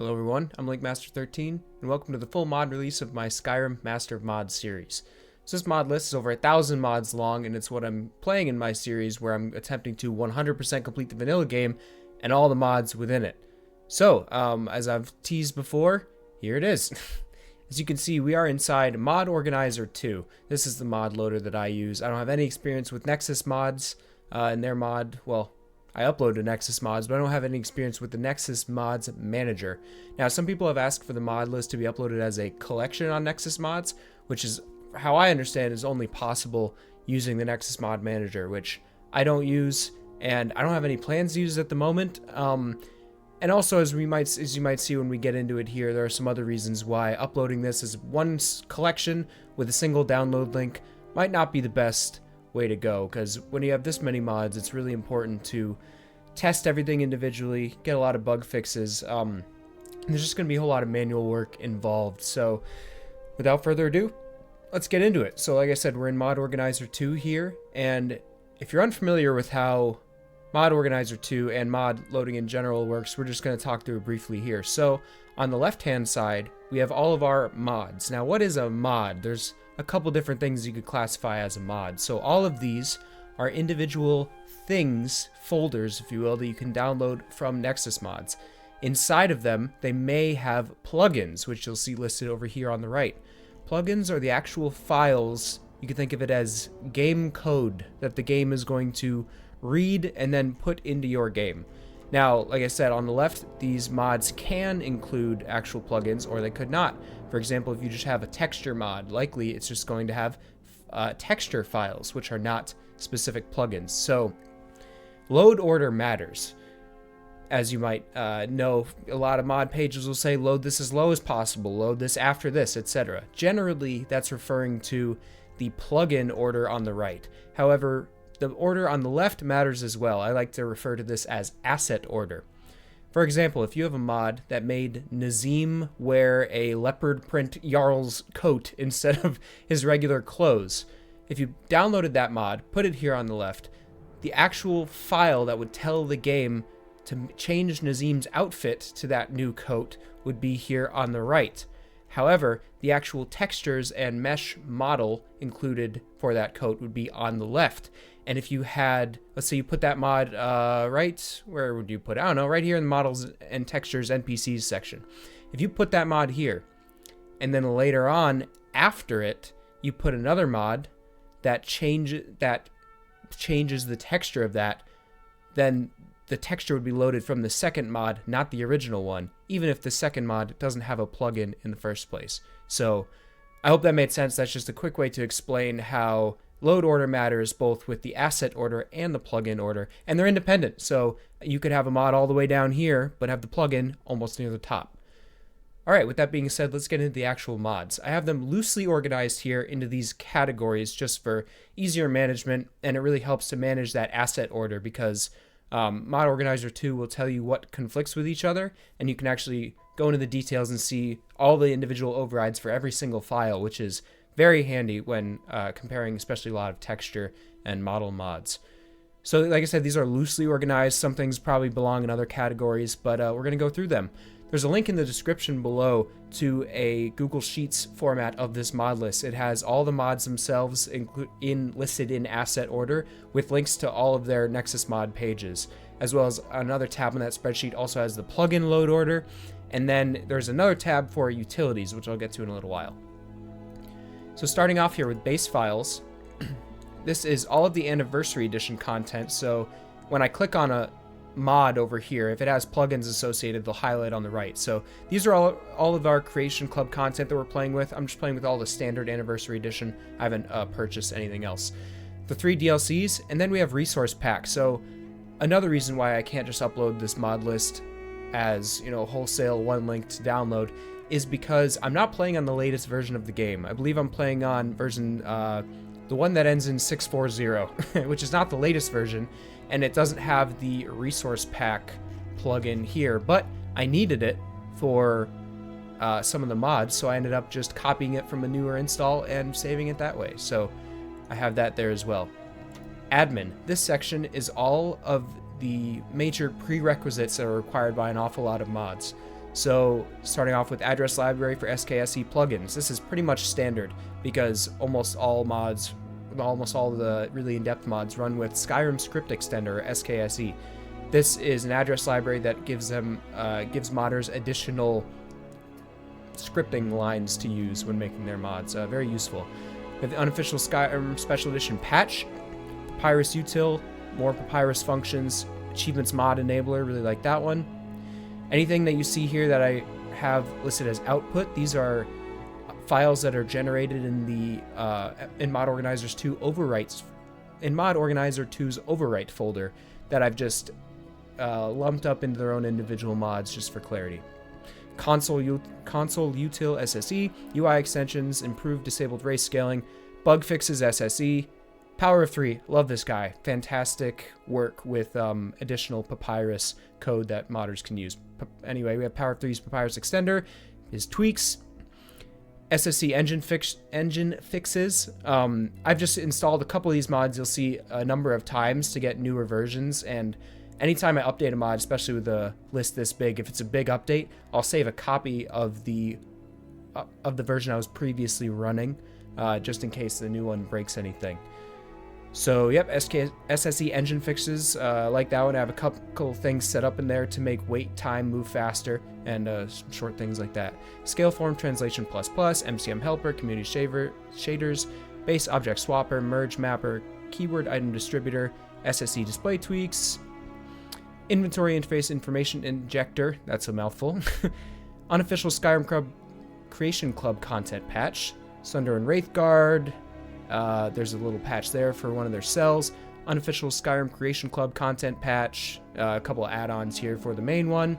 Hello everyone, I'm LinkMaster13, and welcome to the full mod release of my Skyrim Master of Mods series. So this mod list is over 1,000 mods long, and it's what I'm playing in my series where I'm attempting to 100% complete the vanilla game and all the mods within it. So, as I've teased before, here it is. As you can see, we are inside Mod Organizer 2. This is the mod loader that I use. I don't have any experience with Nexus mods and their mod, well, I uploaded Nexus mods, but I don't have any experience with the Nexus mods manager. Now, some people have asked for the mod list to be uploaded as a collection on Nexus mods, which is how I understand is only possible using the Nexus mod manager, which I don't use, and I don't have any plans to use at the moment. And also, as you might see when we get into it here, there are some other reasons why uploading this as one collection with a single download link might not be the best way to go, because when you have this many mods, it's really important to test everything individually, get a lot of bug fixes. There's just going to be a whole lot of manual work involved. So without further ado, let's get into it. So like I said, we're in Mod Organizer 2 here, and if you're unfamiliar with how Mod Organizer 2 and mod loading in general works, we're just going to talk through it briefly here. So on the left hand side, we have all of our mods. Now, what is a mod? There's a couple different things you could classify as a mod. So all of these are individual things, folders, if you will, that you can download from Nexus mods. Inside of them, they may have plugins, which you'll see listed over here on the right. Plugins are the actual files. You can think of it as game code that the game is going to read and then put into your game. Now, like I said, on the left, these mods can include actual plugins, or they could not. For example, if you just have a texture mod, likely it's just going to have texture files, which are not specific plugins. So, load order matters. As you might know, a lot of mod pages will say load this as low as possible, load this after this, etc. Generally, that's referring to the plugin order on the right. However, the order on the left matters as well. I like to refer to this as asset order. For example, if you have a mod that made Nazim wear a leopard print Jarl's coat instead of his regular clothes, if you downloaded that mod, put it here on the left, the actual file that would tell the game to change Nazim's outfit to that new coat would be here on the right. However, the actual textures and mesh model included for that coat would be on the left. And if you had, let's say you put that mod right, where would you put it? I don't know, right here in the models and textures NPCs section. If you put that mod here, and then later on, after it, you put another mod that changes the texture of that, then the texture would be loaded from the second mod, not the original one, even if the second mod doesn't have a plugin in the first place. So I hope that made sense. That's just a quick way to explain how load order matters both with the asset order and the plugin order, and they're independent. So you could have a mod all the way down here, but have the plugin almost near the top. All right, with that being said, let's get into the actual mods. I have them loosely organized here into these categories just for easier management, and it really helps to manage that asset order because Mod Organizer 2 will tell you what conflicts with each other, and you can actually go into the details and see all the individual overrides for every single file, which is very handy when comparing especially a lot of texture and model mods. So like I said, these are loosely organized. Some things probably belong in other categories, but we're going to go through them. There's a link in the description below to a Google Sheets format of this mod list. It has all the mods themselves listed in asset order with links to all of their Nexus mod pages, as well as another tab on that spreadsheet also has the plugin load order, and then there's another tab for utilities, which I'll get to in a little while. So starting off here with base files, this is all of the anniversary edition content. So when I click on a mod over here, if it has plugins associated, they'll highlight on the right. So these are all of our Creation Club content that we're playing with. I'm just playing with all the standard anniversary edition. I haven't purchased anything else. The 3 DLCs, and then we have resource packs. So another reason why I can't just upload this mod list as, wholesale one link to download is because I'm not playing on the latest version of the game. I believe I'm playing on version, the one that ends in 640, which is not the latest version, and it doesn't have the resource pack plugin here, but I needed it for some of the mods, so I ended up just copying it from a newer install and saving it that way. So I have that there as well. Admin. This section is all of the major prerequisites that are required by an awful lot of mods. So starting off with address library for SKSE plugins. This is pretty much standard because almost all of the really in-depth mods run with Skyrim script extender, or SKSE. This is an address library that gives modders additional scripting lines to use when making their mods. Very useful. We have the unofficial Skyrim Special Edition patch, Papyrus util, more Papyrus functions, achievements mod enabler, really like that one. Anything that you see here that I have listed as output, these are files that are generated in the in Mod Organizer 2's overwrite folder that I've just lumped up into their own individual mods just for clarity. Console util SSE, UI extensions, improved disabled race scaling, bug fixes SSE, Power of 3, love this guy. Fantastic work with additional Papyrus code that modders can use. Anyway, we have Power of 3's Papyrus extender, his tweaks, SSE engine fixes. I've just installed a couple of these mods you'll see a number of times to get newer versions, and anytime I update a mod, especially with a list this big, if it's a big update, I'll save a copy of the version I was previously running, just in case the new one breaks anything. So yep, SSE engine fixes, like that one. I have a couple things set up in there to make wait time move faster, and some short things like that. Scaleform translation ++, MCM helper, community shaders, base object swapper, merge mapper, keyword item distributor, SSE display tweaks, inventory interface information injector, that's a mouthful, unofficial Skyrim Creation Club content patch, Sunder and Wraithguard. There's a little patch there for one of their cells. Unofficial Skyrim Creation Club content patch. A couple of add-ons here for the main one.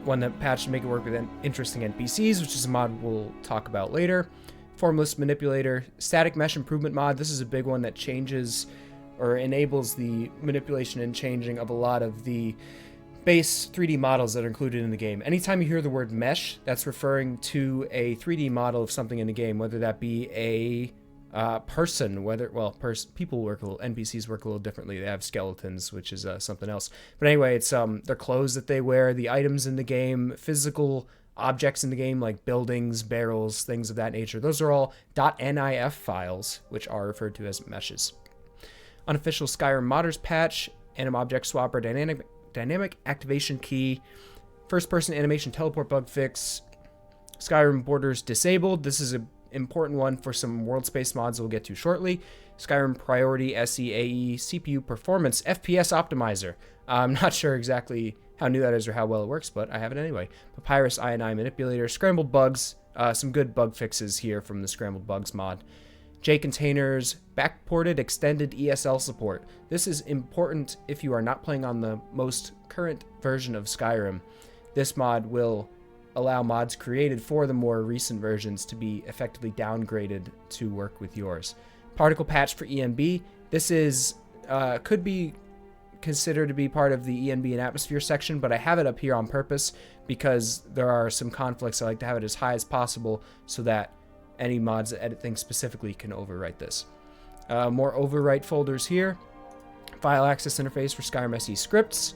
One that patched to make it work with interesting NPCs, which is a mod we'll talk about later. Formless Manipulator. Static Mesh Improvement mod. This is a big one that changes or enables the manipulation and changing of a lot of the base 3D models that are included in the game. Anytime you hear the word mesh, that's referring to a 3D model of something in the game, whether that be a person, people work NPCs work a little differently. They have skeletons, which is something else. But anyway, it's their clothes that they wear, the items in the game, physical objects in the game like buildings, barrels, things of that nature. Those are all .nif files, which are referred to as meshes. Unofficial Skyrim modders patch, anim object swapper, dynamic activation key, first-person animation teleport bug fix, Skyrim borders disabled. This is an important one for some world space mods we'll get to shortly. Skyrim priority SEAE CPU performance FPS optimizer. I'm not sure exactly how new that is or how well it works, but I have it anyway. Papyrus INI manipulator, scrambled bugs, some good bug fixes here from the scrambled bugs mod. JContainers, backported extended ESL support. This is important if you are not playing on the most current version of Skyrim. This mod will allow mods created for the more recent versions to be effectively downgraded to work with yours. Particle patch for ENB. This is could be considered to be part of the ENB and atmosphere section, but I have it up here on purpose because there are some conflicts. I like to have it as high as possible so that any mods that edit things specifically can overwrite this. More overwrite folders here. File access interface for Skyrim SE scripts.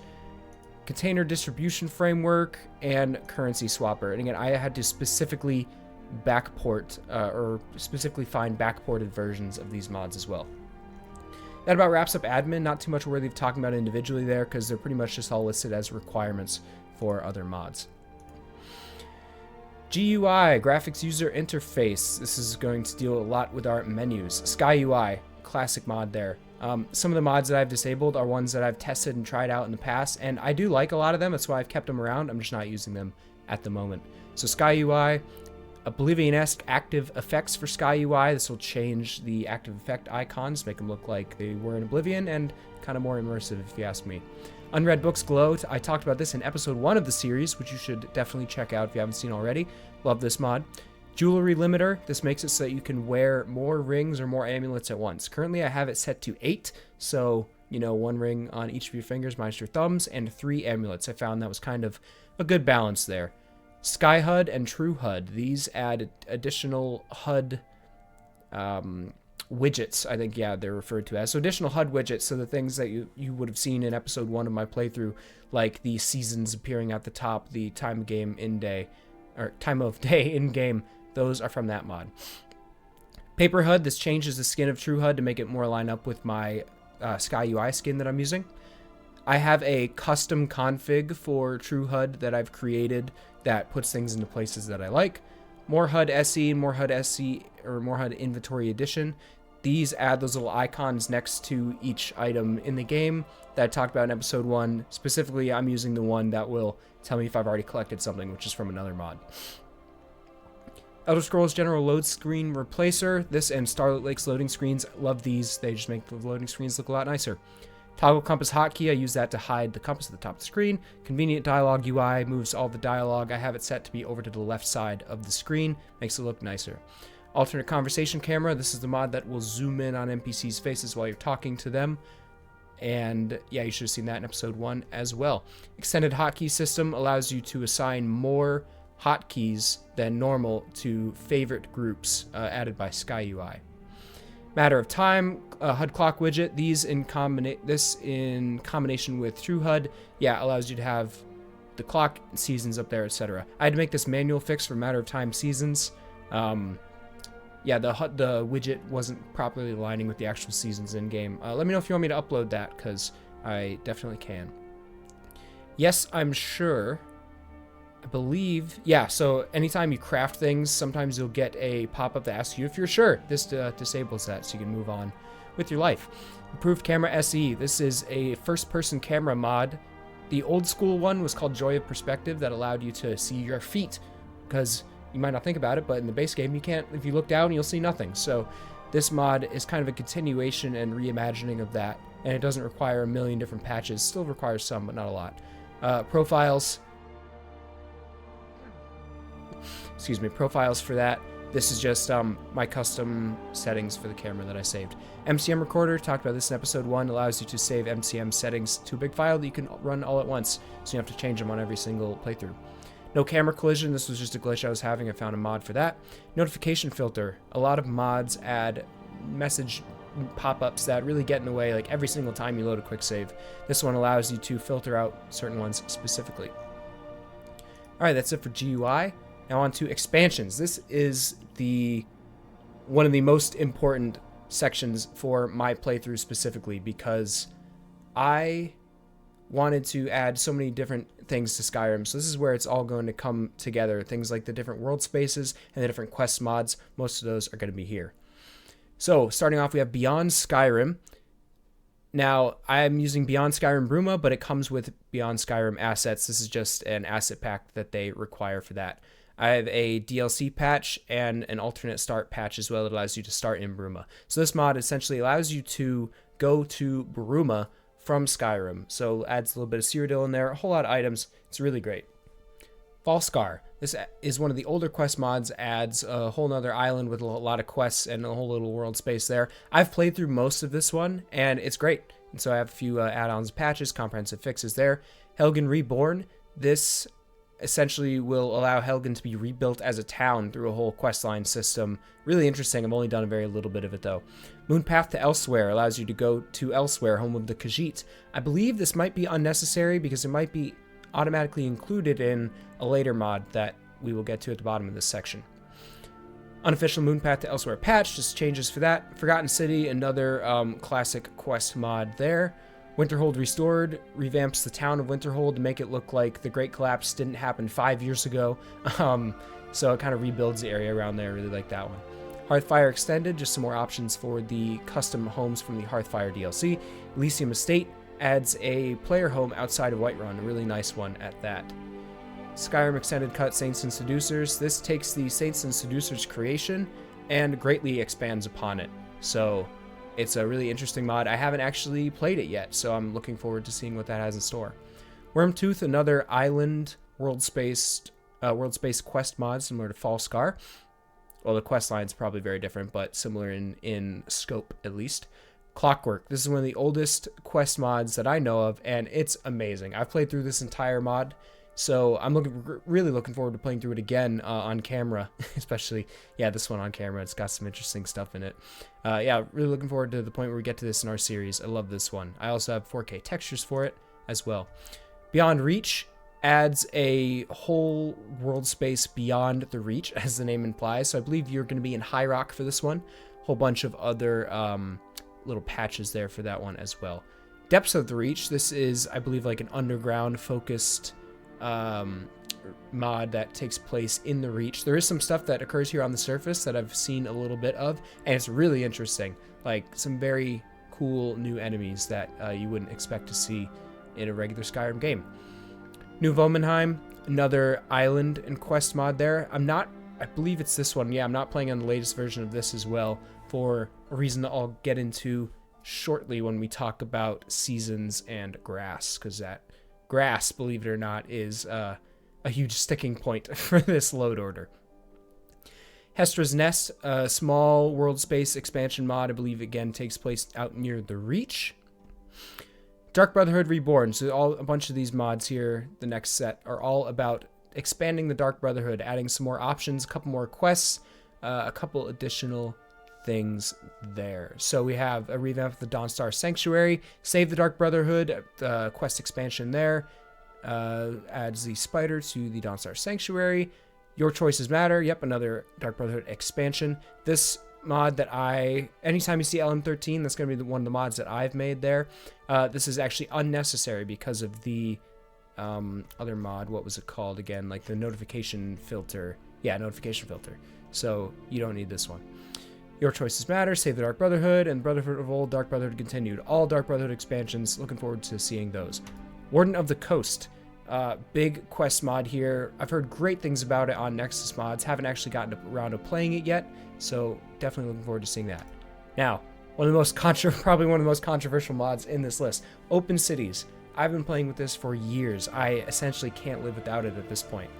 Container distribution framework and currency swapper. And again, I had to specifically backport or specifically find backported versions of these mods as well. That about wraps up admin. Not too much worthy of talking about individually there because they're pretty much just all listed as requirements for other mods. GUI, graphics user interface. This is going to deal a lot with our menus. Sky UI, classic mod there. Some of the mods that I've disabled are ones that I've tested and tried out in the past, and I do like a lot of them. That's why I've kept them around. I'm just not using them at the moment. So Sky UI, Oblivion-esque active effects for Sky UI. This will change the active effect icons, make them look like they were in Oblivion, and kind of more immersive if you ask me. Unread Books Glow. I talked about this in episode 1 of the series, which you should definitely check out if you haven't seen already. Love this mod. Jewelry limiter. This makes it so that you can wear more rings or more amulets at once. Currently, I have it set to 8, so, 1 ring on each of your fingers minus your thumbs, and 3 amulets. I found that was kind of a good balance there. Sky HUD and True HUD. These add additional HUD widgets, I think, yeah, they're referred to as. So additional HUD widgets, so the things that you would have seen in episode 1 of my playthrough, like the seasons appearing at the top, the time of day in game, those are from that mod. Paper HUD, this changes the skin of True HUD to make it more line up with my Sky UI skin that I'm using. I have a custom config for True HUD that I've created that puts things into places that I like. More HUD SE, more HUD SE, or more HUD Inventory Edition. These add those little icons next to each item in the game that I talked about in episode 1. Specifically, I'm using the one that will tell me if I've already collected something, which is from another mod. Elder Scrolls General Load Screen Replacer. This and Starlit Lake's loading screens. Love these. They just make the loading screens look a lot nicer. Toggle Compass Hotkey. I use that to hide the compass at the top of the screen. Convenient Dialogue UI. Moves all the dialogue. I have it set to be over to the left side of the screen. Makes it look nicer. Alternate Conversation Camera. This is the mod that will zoom in on NPCs' faces while you're talking to them. And yeah, you should have seen that in episode 1 as well. Extended Hotkey System allows you to assign more hotkeys than normal to favorite groups added by Sky UI. Matter of Time, HUD Clock widget. This in combination with True HUD, yeah, allows you to have the clock, seasons up there, etc. I had to make this manual fix for Matter of Time seasons. Yeah, the widget wasn't properly aligning with the actual seasons in game. Let me know if you want me to upload that, because I definitely can. Yes, I'm sure. I believe, yeah, so anytime you craft things, sometimes you'll get a pop-up that asks you if you're sure. This disables that, so you can move on with your life. Improved Camera SE. This is a first-person camera mod. The old school one was called Joy of Perspective, that allowed you to see your feet, because you might not think about it, but in the base game, you can't. If you look down, you'll see nothing. So this mod is kind of a continuation and reimagining of that, and it doesn't require a million different patches. Still requires some, but not a lot. Profiles. Excuse me, profiles for that. This is just my custom settings for the camera that I saved. MCM Recorder, talked about this in episode 1, allows you to save MCM settings to a big file that you can run all at once, so you don't have to change them on every single playthrough. No camera collision, this was just a glitch I was having. I found a mod for that. Notification filter. A lot of mods add message pop-ups that really get in the way, like every single time you load a quick save. This one allows you to filter out certain ones specifically. Alright, that's it for GUI. Now on to expansions. This is one of the most important sections for my playthrough specifically, because I wanted to add so many different things to Skyrim. So this is where it's all going to come together. Things like the different world spaces and the different quest mods. Most of those are going to be here. So starting off, we have Beyond Skyrim. Now, I'm using Beyond Skyrim Bruma, but it comes with Beyond Skyrim assets. This is just an asset pack that they require for that. I have a DLC patch and an alternate start patch as well that allows you to start in Bruma. So this mod essentially allows you to go to Bruma from Skyrim. So adds a little bit of Cyrodiil in there, a whole lot of items. It's really great. Falskar. This is one of the older quest mods, adds a whole nother island with a lot of quests and a whole little world space there. I've played through most of this one, and it's great. And so I have a few add-ons, patches, comprehensive fixes there. Helgen Reborn. This essentially will allow Helgen to be rebuilt as a town through a whole questline system. Really interesting. I've only done a very little bit of it, though. Moonpath to Elsewhere allows you to go to Elsewhere, home of the Khajiit. I believe this might be unnecessary because it might be automatically included in a later mod that we will get to at the bottom of this section. Unofficial Moonpath to Elsewhere patch, just changes for that. Forgotten City, another classic quest mod there. Winterhold Restored revamps the town of Winterhold to make it look like the Great Collapse didn't happen 5 years ago. So it kind of rebuilds the area around there. I really like that one. Hearthfire Extended, just some more options for the custom homes from the Hearthfire DLC. Elysium Estate adds a player home outside of Whiterun, a really nice one at that. Skyrim Extended Cut Saints and Seducers. This takes the Saints and Seducers creation and greatly expands upon it. So it's a really interesting mod. I haven't actually played it yet, so I'm looking forward to seeing what that has in store. Wormtooth, another island world space quest mod similar to Falskar. Well, the quest line's probably very different, but similar in scope at least. Clockwork. This is one of the oldest quest mods that I know of, and it's amazing. I've played through this entire mod. So I'm really looking forward to playing through it again on camera, especially, yeah, this one on camera. It's got some interesting stuff in it. Yeah, really looking forward to the point where we get to this in our series. I love this one. I also have 4K textures for it as well. Beyond Reach adds a whole world space beyond the Reach, as the name implies. So I believe you're going to be in High Rock for this one. Whole bunch of other little patches there for that one as well. Depths of the Reach. This is, I believe, like an underground focused mod that takes place in the Reach. There is some stuff that occurs here on the surface that I've seen a little bit of, and it's really interesting. Like some very cool new enemies that you wouldn't expect to see in a regular Skyrim game. New Vomenheim, another island and quest mod there. I believe it's this one. Yeah, I'm not playing on the latest version of this as well, for a reason that I'll get into shortly when we talk about seasons and grass, because that grass, believe it or not, is a huge sticking point for this load order. Hestra's Nest, a small world space expansion mod, I believe again takes place out near the Reach. Dark Brotherhood Reborn. So a bunch of these mods here, the next set, are all about expanding the Dark Brotherhood, adding some more options, a couple more quests, a couple additional things there. So we have a revamp of the Dawnstar Sanctuary, Save the Dark Brotherhood, quest expansion there, adds the spider to the Dawnstar Sanctuary. Your Choices Matter, yep, another Dark Brotherhood expansion. This mod that anytime you see LM13, that's going to be one of the mods that I've made there. This is actually unnecessary because of the other mod. What was it called again? Like the notification filter. Yeah, notification filter. So you don't need this one. Your Choices Matter, Save the Dark Brotherhood, and Brotherhood of Old, Dark Brotherhood Continued. All Dark Brotherhood expansions. Looking forward to seeing those. Warden of the Coast. Big quest mod here. I've heard great things about it on Nexus Mods. Haven't actually gotten around to playing it yet, so definitely looking forward to seeing that. Now, probably one of the most controversial mods in this list. Open Cities. I've been playing with this for years. I essentially can't live without it at this point.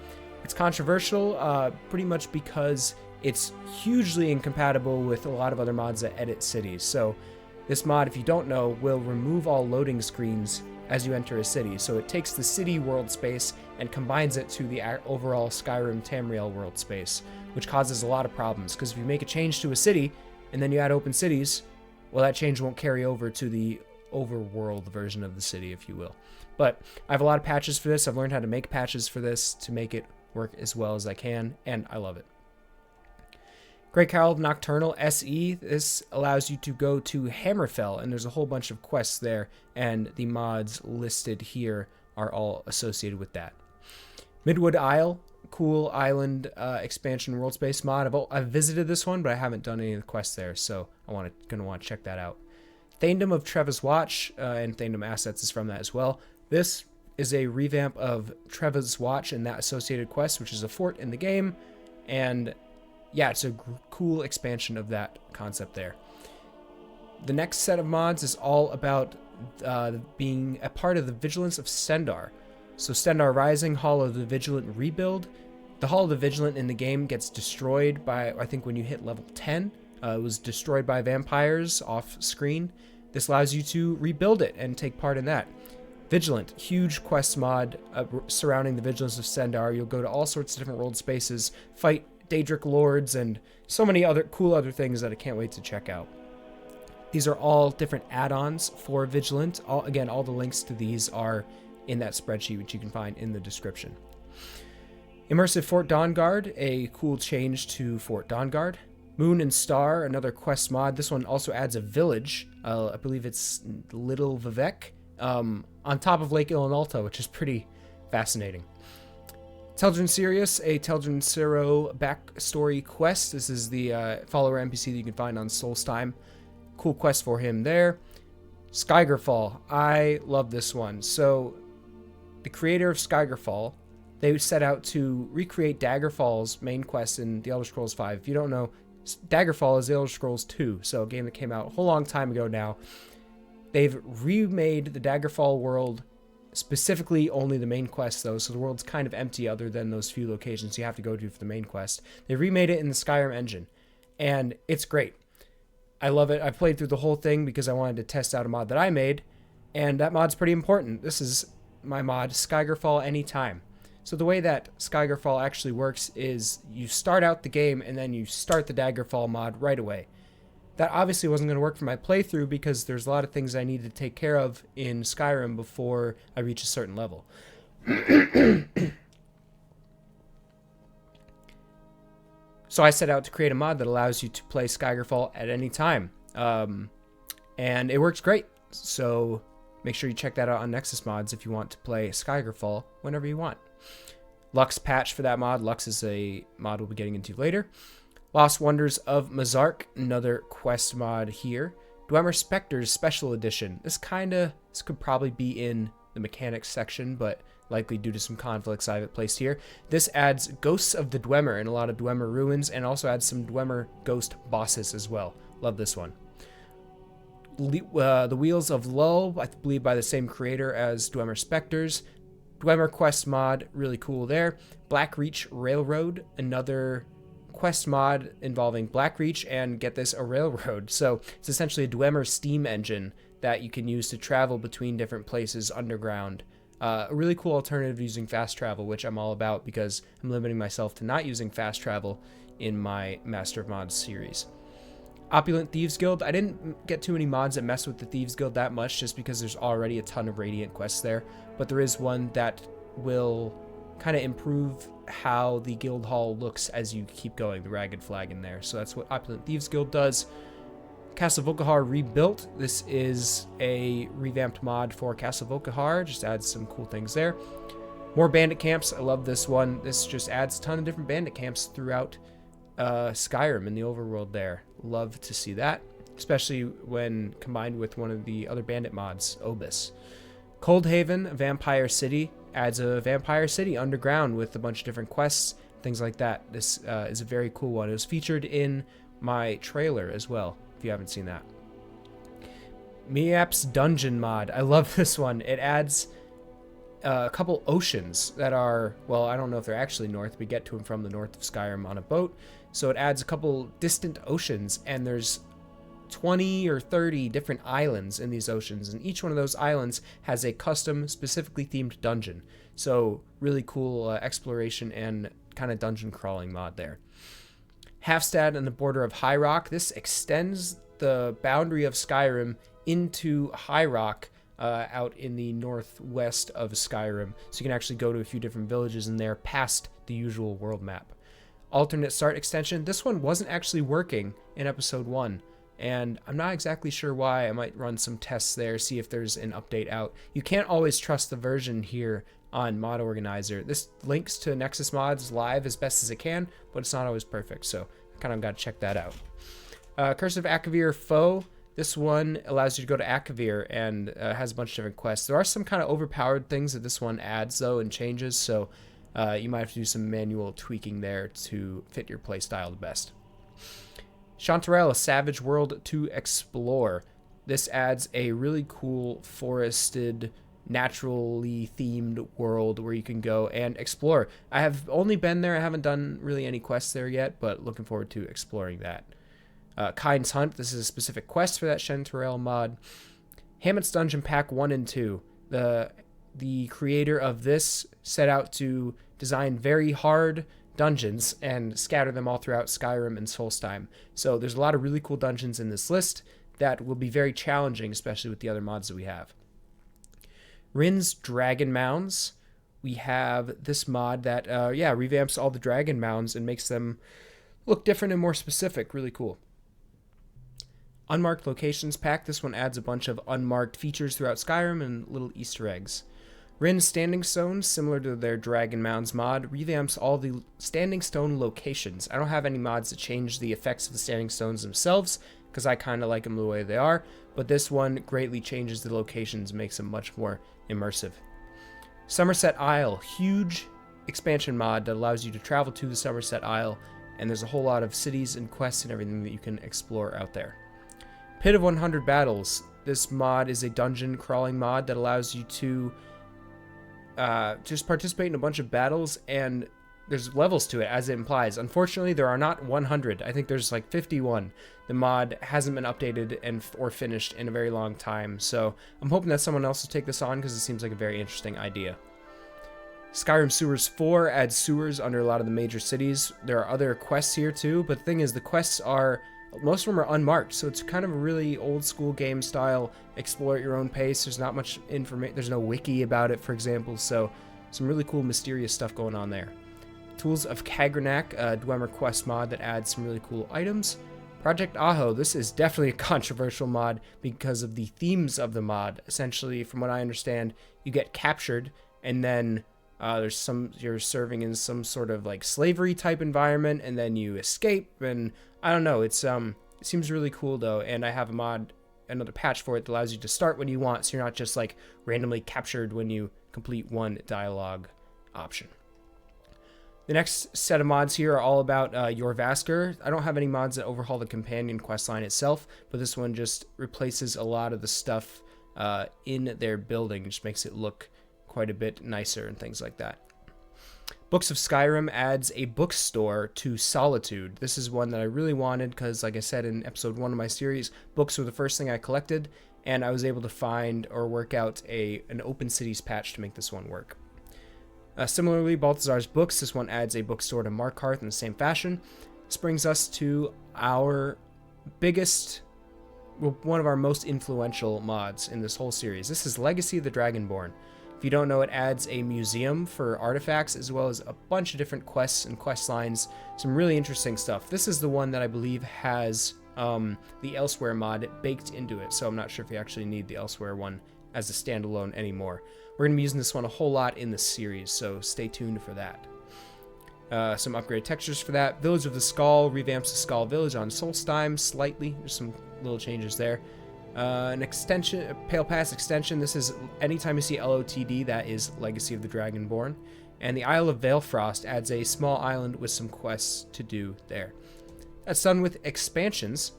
It's controversial, pretty much because it's hugely incompatible with a lot of other mods that edit cities. So this mod, if you don't know, will remove all loading screens as you enter a city. So it takes the city world space and combines it to the overall Skyrim Tamriel world space, which causes a lot of problems. Because if you make a change to a city and then you add open cities, well, that change won't carry over to the overworld version of the city, if you will. But I have a lot of patches for this. I've learned how to make patches for this to make it work as well as I can, and I love it. Great Carol Nocturnal SE. This allows you to go to Hammerfell, and there's a whole bunch of quests there, and the mods listed here are all associated with that. Midwood Isle, cool island expansion world space mod. I've visited this one, but I haven't done any of the quests there, so gonna want to check that out. Thaindom of Treva's Watch, and Thaindom Assets is from that as well. This is a revamp of Treva's Watch and that associated quest, which is a fort in the game, and yeah, it's a cool expansion of that concept there. The next set of mods is all about being a part of the Vigilance of Stendarr. So Stendarr Rising, Hall of the Vigilant Rebuild. The Hall of the Vigilant in the game gets destroyed by, I think when you hit level 10, it was destroyed by vampires off screen. This allows you to rebuild it and take part in that. Vigilant, huge quest mod surrounding the Vigilance of Stendarr. You'll go to all sorts of different world spaces, fight Daedric Lords, and so many other cool things that I can't wait to check out. These are all different add-ons for Vigilant. All the links to these are in that spreadsheet, which you can find in the description. Immersive Fort Dawnguard, a cool change to Fort Dawnguard. Moon and Star, another quest mod. This one also adds a village. I believe it's Little Vivek, on top of Lake Ilinalta, which is pretty fascinating. Teldrin Sirius, a Teldrin Siro backstory quest. This is the follower NPC that you can find on Solstheim. Cool quest for him there. Skygerfall. I love this one. So, the creator of Skygerfall, they set out to recreate Daggerfall's main quest in The Elder Scrolls V. If you don't know, Daggerfall is The Elder Scrolls 2, so a game that came out a whole long time ago now. They've remade the Daggerfall world, specifically only the main quest though, so the world's kind of empty other than those few locations you have to go to for the main quest. They remade it in the Skyrim engine, and it's great. I love it. I played through the whole thing because I wanted to test out a mod that I made, and that mod's pretty important. This is my mod, Skygerfall Anytime. So the way that Skygerfall actually works is you start out the game and then you start the Daggerfall mod right away. That obviously wasn't going to work for my playthrough because there's a lot of things I need to take care of in Skyrim before I reach a certain level. So I set out to create a mod that allows you to play Skygerfall at any time. And it works great. So make sure you check that out on Nexus Mods if you want to play Skygerfall whenever you want. Lux patch for that mod. Lux is a mod we'll be getting into later. Lost Wonders of Mazark, another quest mod here. Dwemer Spectres Special Edition. This could probably be in the mechanics section, but likely due to some conflicts I have it placed here. This adds Ghosts of the Dwemer and a lot of Dwemer ruins, and also adds some Dwemer ghost bosses as well. Love this one. The Wheels of Lull, I believe by the same creator as Dwemer Spectres. Dwemer quest mod, really cool there. Blackreach Railroad, another quest mod involving Blackreach, and get this, a railroad. So it's essentially a Dwemer steam engine that you can use to travel between different places underground. A really cool alternative using fast travel, which I'm all about because I'm limiting myself to not using fast travel in my Master of Mods series. Opulent Thieves Guild. I didn't get too many mods that mess with the Thieves Guild that much just because there's already a ton of Radiant quests there, but there is one that will kind of improve how the guild hall looks as you keep going, the Ragged Flag in there. So that's what Opulent Thieves Guild does. Castle Volkihar Rebuilt. This is a revamped mod for Castle Volkihar. Just adds some cool things there. More bandit camps. I love this one. This just adds a ton of different bandit camps throughout Skyrim in the overworld there. Love to see that, especially when combined with one of the other bandit mods, Obis. Coldhaven Vampire City adds a vampire city underground with a bunch of different quests, things like that. This is a very cool one. It was featured in my trailer as well, if you haven't seen that. Miap's Dungeon mod. I love this one. It adds a couple oceans that are, well, I don't know if they're actually north. We get to them from the north of Skyrim on a boat. So it adds a couple distant oceans, and there's 20 or 30 different islands in these oceans, and each one of those islands has a custom, specifically themed dungeon. So really cool exploration and kind of dungeon crawling mod there. Halfstad and the border of High Rock. This extends the boundary of Skyrim into High Rock out in the northwest of Skyrim. So you can actually go to a few different villages in there past the usual world map. Alternate start extension. This one wasn't actually working in episode 1. And I'm not exactly sure why. I might run some tests there, see if there's an update out. You can't always trust the version here on Mod Organizer. This links to Nexus Mods live as best as it can, but it's not always perfect, so I kind of got to check that out. Curse of Akavir Foe. This one allows you to go to Akavir and has a bunch of different quests. There are some kind of overpowered things that this one adds, though, and changes, so you might have to do some manual tweaking there to fit your playstyle the best. Chanterelle, a Savage World to Explore. This adds a really cool forested, naturally themed world where you can go and explore. I have only been there. I haven't done really any quests there yet, but looking forward to exploring that. Kind's Hunt. This is a specific quest for that Chanterelle mod. Hammett's Dungeon Pack 1 and 2. The creator of this set out to design very hard dungeons and scatter them all throughout Skyrim and Solstheim. So there's a lot of really cool dungeons in this list that will be very challenging, especially with the other mods that we have. Rin's Dragon Mounds. We have this mod that revamps all the dragon mounds and makes them look different and more specific. Really cool. Unmarked Locations Pack. This one adds a bunch of unmarked features throughout Skyrim and little Easter eggs. Rin's Standing Stones, similar to their Dragon Mounds mod, revamps all the Standing Stone locations. I don't have any mods that change the effects of the Standing Stones themselves, because I kind of like them the way they are, but this one greatly changes the locations, makes them much more immersive. Somerset Isle, huge expansion mod that allows you to travel to the Somerset Isle, and there's a whole lot of cities and quests and everything that you can explore out there. Pit of 100 Battles. This mod is a dungeon crawling mod that allows you to just participate in a bunch of battles, and there's levels to it, as it implies. Unfortunately, there are not 100. I think there's like 51. The mod hasn't been updated or finished in a very long time, so I'm hoping that someone else will take this on because it seems like a very interesting idea. Skyrim Sewers 4 adds sewers under a lot of the major cities. There are other quests here too, but the thing is, the quests are, most of them are unmarked, so it's kind of a really old school game style, explore at your own pace. There's not much information, there's no wiki about it, for example, so some really cool mysterious stuff going on there. Tools of Kagranak, a Dwemer quest mod that adds some really cool items. Project Aho, this is definitely a controversial mod because of the themes of the mod. Essentially, from what I understand, you get captured and then you're serving in some sort of like slavery type environment, and then you escape, and I don't know, it seems really cool though, and I have another patch for it that allows you to start when you want, so you're not just like randomly captured when you complete one dialogue option. The next set of mods here are all about Jorvaskr. I don't have any mods that overhaul the companion questline itself, but this one just replaces a lot of the stuff in their building, just makes it look quite a bit nicer and things like that. Books of Skyrim adds a bookstore to Solitude. This is one that I really wanted because, like I said in episode 1 of my series, books were the first thing I collected, and I was able to find or work out an Open Cities patch to make this one work. Similarly, Balthazar's Books, this one adds a bookstore to Markarth in the same fashion. This brings us to our biggest, one of our most influential mods in this whole series. This is Legacy of the Dragonborn. If you don't know, it adds a museum for artifacts as well as a bunch of different quests and quest lines. Some really interesting stuff. This is the one that I believe has the Elsewhere mod baked into it, so I'm not sure if you actually need the Elsewhere one as a standalone anymore. We're going to be using this one a whole lot in the series, so stay tuned for that. Some upgraded textures for that. Village of the Skull revamps the Skull Village on Solstheim slightly. There's some little changes there. An extension, a Pale Pass extension. This is anytime you see LOTD, that is Legacy of the Dragonborn. And the Isle of Veilfrost adds a small island with some quests to do there. That's done with expansions.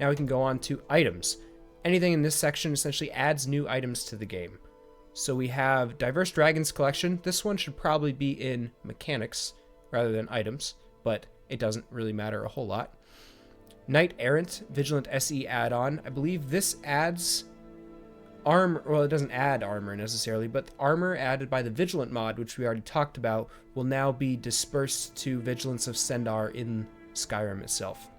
Now we can go on to items. Anything in this section essentially adds new items to the game. So we have Diverse Dragons Collection. This one should probably be in mechanics rather than items, but it doesn't really matter a whole lot. Knight Errant Vigilant SE add-on. I believe this adds armor. Well, it doesn't add armor necessarily, but armor added by the Vigilant mod, which we already talked about, will now be dispersed to Vigilance of Sendar in Skyrim itself.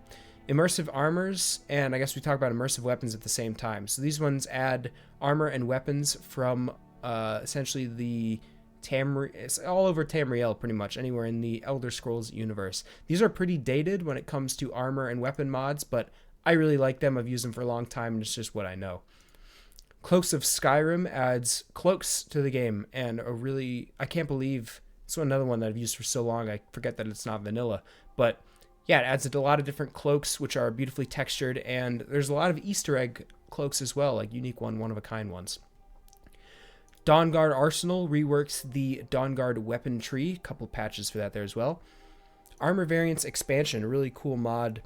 Immersive armors, and I guess we talk about immersive weapons at the same time. So these ones add armor and weapons from essentially the it's all over Tamriel pretty much, anywhere in the Elder Scrolls universe. These are pretty dated when it comes to armor and weapon mods, but I really like them. I've used them for a long time, and it's just what I know. Cloaks of Skyrim adds cloaks to the game, and I can't believe, it's another one that I've used for so long, I forget that it's not vanilla, but yeah, it adds a lot of different cloaks, which are beautifully textured, and there's a lot of Easter egg cloaks as well, like unique one-of-a-kind ones. Dawnguard Arsenal reworks the Dawnguard weapon tree. A couple patches for that there as well. Armor Variants Expansion, a really cool mod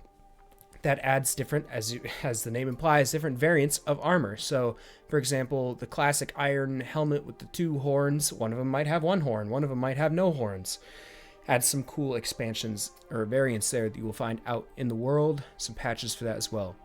that adds different, as the name implies, different variants of armor. So, for example, the classic iron helmet with the 2 horns, one of them might have 1 horn, one of them might have no horns. Adds some cool expansions or variants there that you will find out in the world. Some patches for that as well.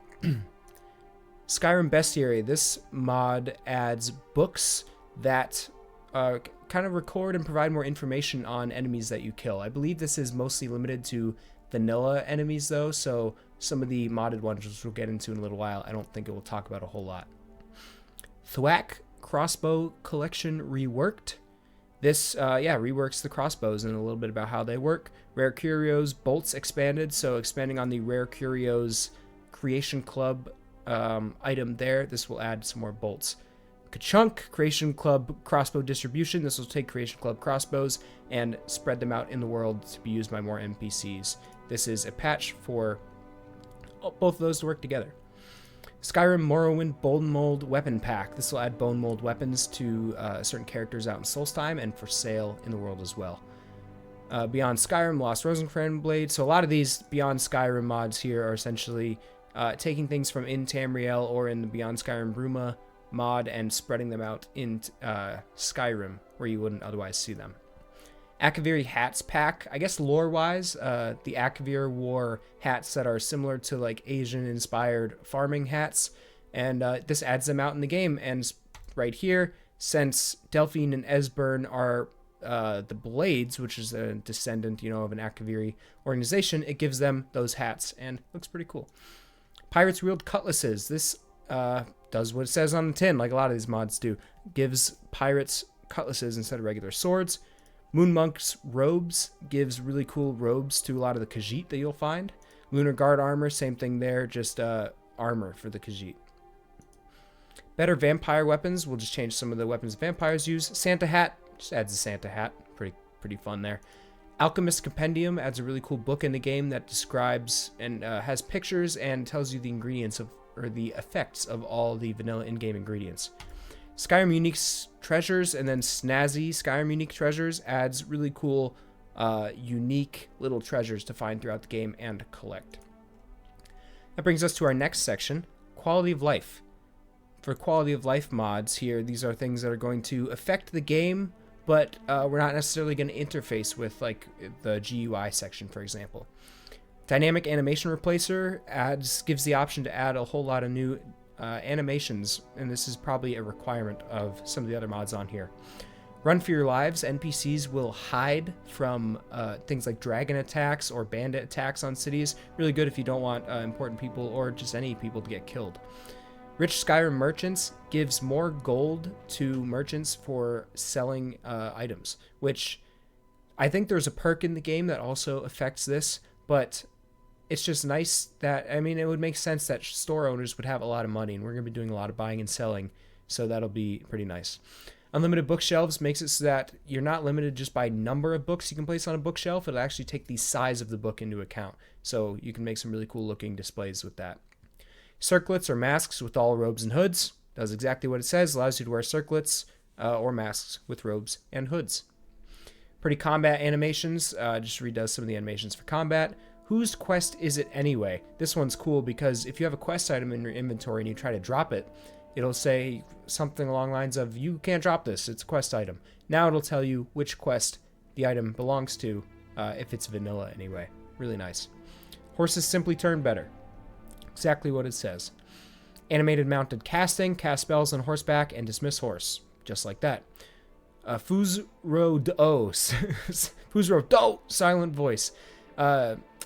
Skyrim Bestiary. This mod adds books that kind of record and provide more information on enemies that you kill. I believe this is mostly limited to vanilla enemies though, so some of the modded ones, which we'll get into in a little while, I don't think it will talk about a whole lot. Thwack Crossbow Collection reworked. This reworks the crossbows and a little bit about how they work. Rare Curios Bolts expanded, so expanding on the Rare Curios Creation Club item there, this will add some more bolts. Ka-Chunk Creation Club crossbow distribution. This will take Creation Club crossbows and spread them out in the world to be used by more NPCs. This is a patch for both of those to work together. Skyrim Morrowind Bone Mold Weapon Pack. This will add bone mold weapons to certain characters out in Solstheim and for sale in the world as well. Beyond Skyrim Lost Rosencrantz Blade. So a lot of these Beyond Skyrim mods here are essentially taking things from in Tamriel or in the Beyond Skyrim Bruma mod and spreading them out in Skyrim where you wouldn't otherwise see them. Akaviri Hats Pack. I guess lore-wise, the Akavir wore hats that are similar to like Asian-inspired farming hats, and this adds them out in the game. And right here, since Delphine and Esbern are the Blades, which is a descendant, of an Akaviri organization, it gives them those hats, and looks pretty cool. Pirates wield cutlasses. This does what it says on the tin, like a lot of these mods do. Gives pirates cutlasses instead of regular swords. Moon Monk's robes gives really cool robes to a lot of the Khajiit that you'll find. Lunar Guard armor, same thing there, just armor for the Khajiit. Better vampire weapons, we'll just change some of the weapons vampires use. Santa hat, just adds a Santa hat, pretty fun there. Alchemist Compendium adds a really cool book in the game that describes and has pictures and tells you the ingredients or the effects of all the vanilla in-game ingredients. Skyrim Unique Treasures and then Snazzy Skyrim Unique Treasures adds really cool, unique little treasures to find throughout the game and collect. That brings us to our next section, Quality of Life. For quality of life mods here, these are things that are going to affect the game, but we're not necessarily going to interface with like the GUI section, for example. Dynamic Animation Replacer gives the option to add a whole lot of new animations, and this is probably a requirement of some of the other mods on here. Run for your lives. NPCs will hide from things like dragon attacks or bandit attacks on cities. Really good if you don't want important people or just any people to get killed. Rich Skyrim Merchants gives more gold to merchants for selling items, which I think there's a perk in the game that also affects this, but it's just nice that, it would make sense that store owners would have a lot of money, and we're going to be doing a lot of buying and selling, so that'll be pretty nice. Unlimited bookshelves makes it so that you're not limited just by number of books you can place on a bookshelf. It'll actually take the size of the book into account, so you can make some really cool looking displays with that. Circlets or masks with all robes and hoods. Does exactly what it says, allows you to wear circlets or masks with robes and hoods. Pretty combat animations, just redoes some of the animations for combat. Whose quest is it anyway? This one's cool because if you have a quest item in your inventory and you try to drop it, it'll say something along the lines of, you can't drop this, it's a quest item. Now it'll tell you which quest the item belongs to, if it's vanilla anyway. Really nice. Horses simply turn better. Exactly what it says. Animated mounted casting, cast spells on horseback and dismiss horse. Just like that. Fuzro-do, silent voice.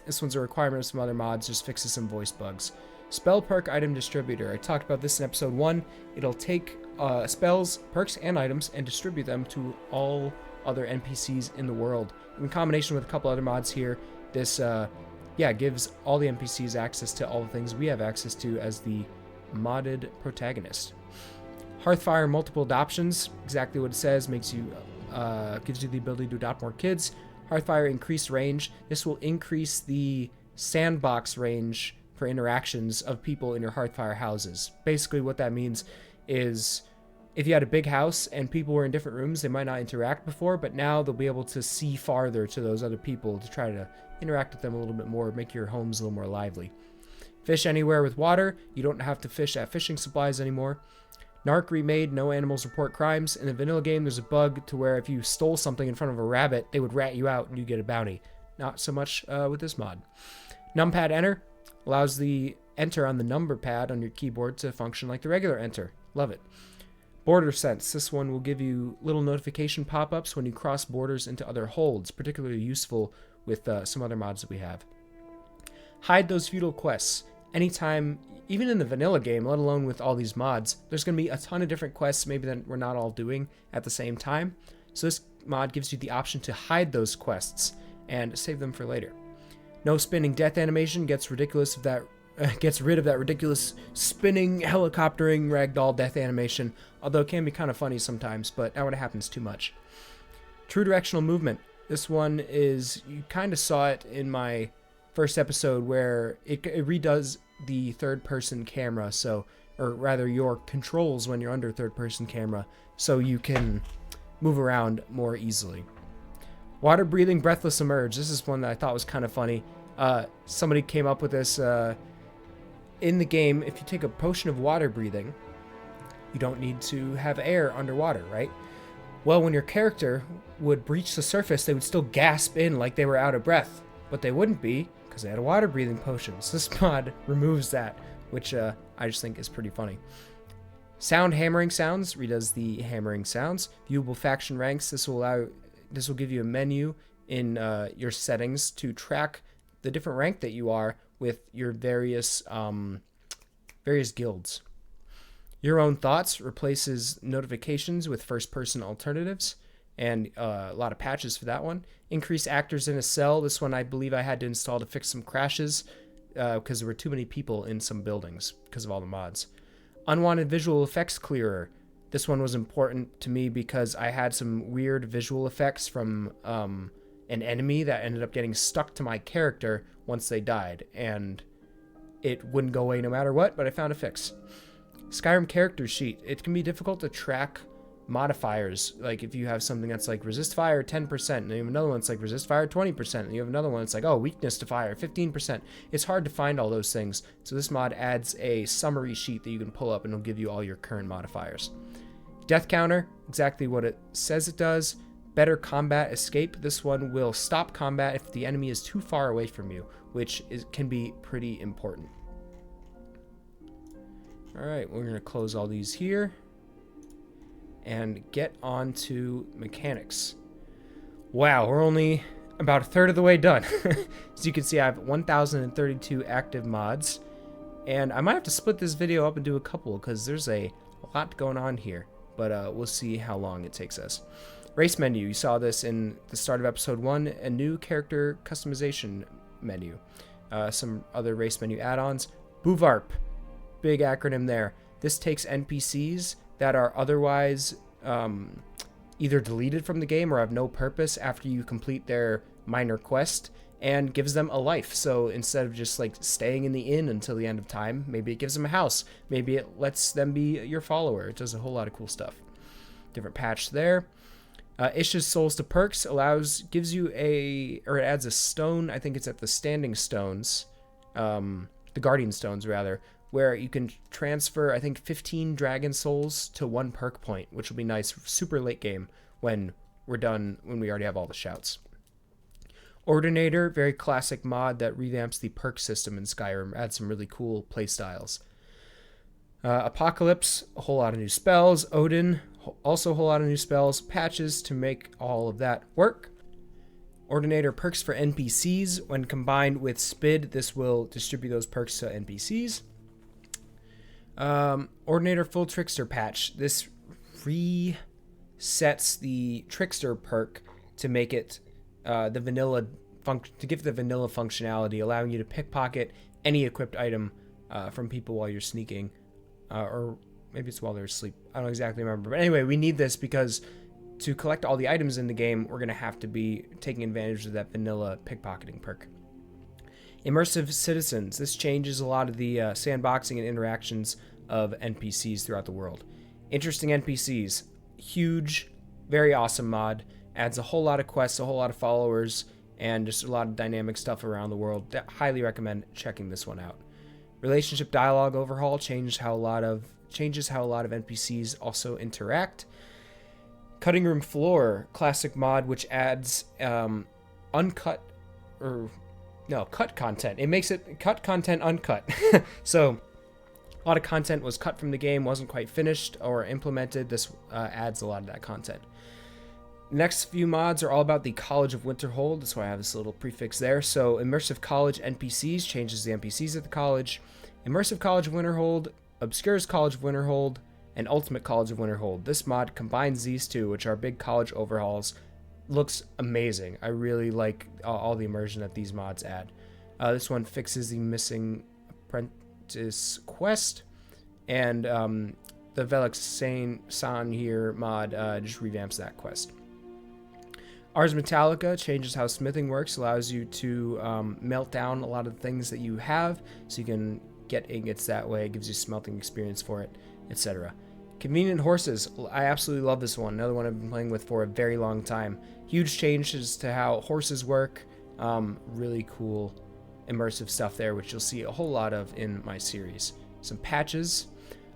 This one's a requirement of some other mods, just fixes some voice bugs. Spell perk item distributor. I talked about this in episode 1. It'll take spells, perks, and items and distribute them to all other NPCs in the world. In combination with a couple other mods here, this gives all the NPCs access to all the things we have access to as the modded protagonist. Hearthfire multiple adoptions, exactly what it says, gives you the ability to adopt more kids. Hearthfire increased range. This will increase the sandbox range for interactions of people in your Hearthfire houses. Basically what that means is if you had a big house and people were in different rooms, they might not interact before, but now they'll be able to see farther to those other people to try to interact with them a little bit more, make your homes a little more lively. Fish anywhere with water. You don't have to fish at fishing supplies anymore. Narc remade, no animals report crimes. In the vanilla game, there's a bug to where if you stole something in front of a rabbit, they would rat you out and you get a bounty. Not so much with this mod. Numpad enter allows the enter on the number pad on your keyboard to function like the regular enter. Love it. Border sense. This one will give you little notification pop-ups when you cross borders into other holds, particularly useful with some other mods that we have. Hide those feudal quests. Anytime, even in the vanilla game, let alone with all these mods, there's going to be a ton of different quests maybe that we're not all doing at the same time. So this mod gives you the option to hide those quests and save them for later. No spinning death animation gets rid of that ridiculous spinning, helicoptering, ragdoll death animation, although it can be kind of funny sometimes, but not when it happens too much. True directional movement. This one is, you kind of saw it in my first episode where it redoes the third-person camera, or rather your controls when you're under third-person camera, so you can move around more easily. Water breathing, breathless emerge. This is one that I thought was kind of funny. Somebody came up with this in the game. If you take a potion of water breathing, you don't need to have air underwater, right? Well, when your character would breach the surface, they would still gasp in like they were out of breath, but they wouldn't be because they had a water breathing potion. So this mod removes that, which I just think is pretty funny. Sound hammering sounds redoes the hammering sounds. Viewable faction ranks. This will allow this will give you a menu in your settings to track the different rank that you are with your various guilds. Your Own Thoughts replaces notifications with first-person alternatives, and a lot of patches for that one. Increase actors in a cell. This one I believe I had to install to fix some crashes because there were too many people in some buildings because of all the mods. Unwanted visual effects clearer. This one was important to me because I had some weird visual effects from an enemy that ended up getting stuck to my character once they died, and it wouldn't go away no matter what, but I found a fix. Skyrim character sheet. It can be difficult to track modifiers. Like if you have something that's like resist fire 10%, and you have another one that's like resist fire 20%, and you have another one that's like, oh, weakness to fire 15%. It's hard to find all those things. So this mod adds a summary sheet that you can pull up and it'll give you all your current modifiers. Death counter, exactly what it says it does. Better combat escape. This one will stop combat if the enemy is too far away from you, which can be pretty important. Alright, we're going to close all these here and get on to mechanics. Wow, we're only about a third of the way done. As you can see, I have 1,032 active mods, and I might have to split this video up and do a couple because there's a lot going on here, but we'll see how long it takes us. Race menu, you saw this in the start of episode 1, a new character customization menu. Some other race menu add-ons. Boovarp. Big acronym there. This takes NPCs that are otherwise either deleted from the game or have no purpose after you complete their minor quest, and gives them a life. So instead of just like staying in the inn until the end of time, maybe it gives them a house. Maybe it lets them be your follower. It does a whole lot of cool stuff. Different patch there. Issues souls to perks, gives you it adds a stone. I think it's at the standing stones, the guardian stones rather, where you can transfer, I think, 15 dragon souls to 1 perk point, which will be nice super late game when we're done, when we already have all the shouts. Ordinator, very classic mod that revamps the perk system in Skyrim, adds some really cool playstyles. Apocalypse, a whole lot of new spells. Odin, also a whole lot of new spells. Patches to make all of that work. Ordinator perks for NPCs. When combined with SPID, this will distribute those perks to NPCs. Ordinator full trickster patch. This resets the trickster perk to make it the vanilla to give the vanilla functionality, allowing you to pickpocket any equipped item from people while you're sneaking, or maybe it's while they're asleep. I don't exactly remember, but anyway, we need this because to collect all the items in the game, we're gonna have to be taking advantage of that vanilla pickpocketing perk. Immersive citizens. This changes a lot of the sandboxing and interactions of NPCs throughout the world. Interesting NPCs. Huge, very awesome mod. Adds a whole lot of quests, a whole lot of followers, and just a lot of dynamic stuff around the world. Highly recommend checking this one out. Relationship dialogue overhaul changes how a lot of NPCs also interact. Cutting room floor, classic mod, which adds cut content. It makes it cut content uncut. So a lot of content was cut from the game, wasn't quite finished or implemented. This adds a lot of that content. Next few mods are all about the College of Winterhold. That's why I have this little prefix there. So Immersive College NPCs changes the NPCs at the college. Immersive College of Winterhold obscures College of Winterhold, and Ultimate College of Winterhold. This mod combines these two, which are big college overhauls. Looks amazing. I really like all the immersion that these mods add. This one fixes the missing apprentice quest, and the Velox San here mod just revamps that quest. Ars Metallica changes how smithing works, allows you to melt down a lot of the things that you have, so you can get ingots that way. It gives you smelting experience for it, etc. Convenient horses. I absolutely love this one. Another one I've been playing with for a very long time. Huge changes to how horses work. Really cool immersive stuff there, which you'll see a whole lot of in my series. Some patches.